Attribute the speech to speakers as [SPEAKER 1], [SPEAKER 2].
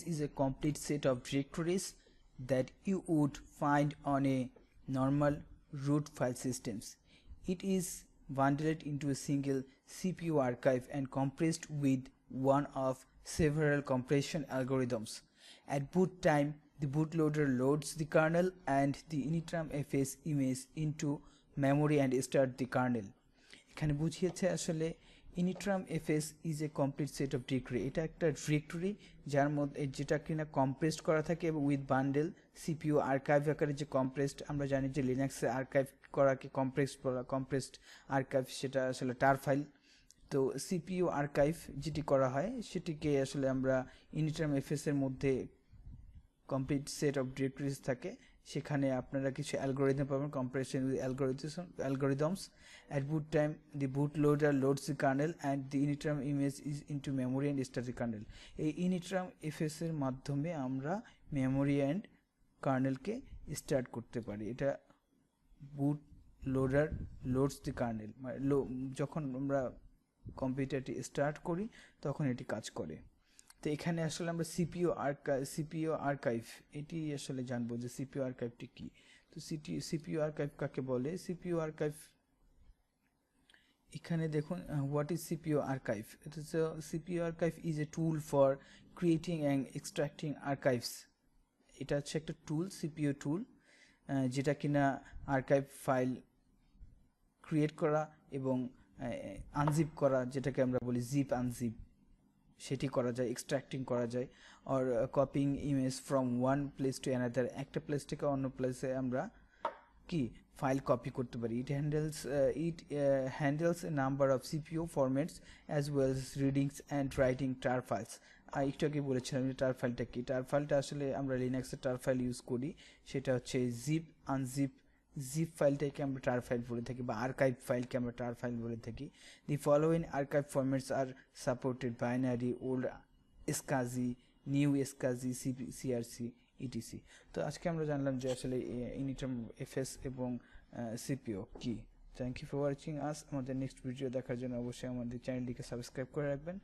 [SPEAKER 1] is a complete set of directories that you would find on a normal root file systems. It is bundled into a single CPU archive and compressed with one of several compression algorithms. At boot time, the bootloader loads the kernel and the Initramfs image into memory and start the kernel. এখানে বুঝিয়েছে আসলে Initramfs is a complete set of directory. এটা একটা directory যার মধ্যে যেটা কিনা compressed করা থাকে এবং উইথ বান্ডেল সিপিইউ আর্কাইভ আকারে যে কম্প্রেসড আমরা জানি যে লিনাক্সে আর্কাইভ করাকে কম্প্রেসড আর্কাইভ সেটা আসলে টার ফাইল তো সিপিইউ আর্কাইভ যেটি করা হয় সেটিকে আসলে আমরা Initramfs এর মধ্যে কমপ্লিট সেট অফ ডিরেক্টরিজ থাকে সেখানে আপনারা কিছু অ্যালগরিদম পাবেন compression with algorithms at boot time the bootloader loads the kernel and the Initram image is into memory and starts the kernel এই Initramfs এর মাধ্যমে আমরা মেমোরি এন্ড কার্নেলকে স্টার্ট করতে পারি এটা bootloader loads the kernel যখন আমরা কম্পিউটারটি স্টার্ট করি তখন এটি কাজ করে তো এখানে আসলে আমরা সিপিইউ আর্কাইভ এটি আসলে জানবো যে সিপিইউ আর্কাইভটি কি তো সিপিইউ আর্কাইভ কাকে বলে সিপিইউ আর্কাইভ এখানে দেখুন what is CPU archive it is a CPU archive is a tool for creating and extracting archives এটা হচ্ছে একটা টুল CPU টুল যেটা কিনা আর্কাইভ ফাইল ক্রিয়েট করা এবং আনজিপ করা যেটাকে আমরা বলি জিপ আনজিপ সেটি করা যায় এক্সট্রাক্টিং করা যায় or copying image from one place to another একটা প্লেস থেকে অন্য প্লেসে আমরা কি ফাইল কপি করতে পারি it handles a number of CPU formats as well as readings and writing tar files একটু আগে বলেছিলাম যে tar ফাইলটা কি tar ফাইলটা আসলে আমরা লিনাক্সে tar ফাইল ইউজ করি সেটা হচ্ছে জিপ আনজিপ zip ফাইলটাকে আমরা tar ফাইল বলে থাকি বা আর্কাইভ ফাইলকে আমরা tar ফাইল বলে থাকি the following archive formats are supported binary old SCSI new SCSI crc etc তো আজকে আমরা জানলাম যে আসলে Initramfs এবং cpio কি thank you for watching us আমাদের নেক্সট ভিডিও দেখার জন্য অবশ্যই আমাদের চ্যানেলটিকে সাবস্ক্রাইব করে রাখবেন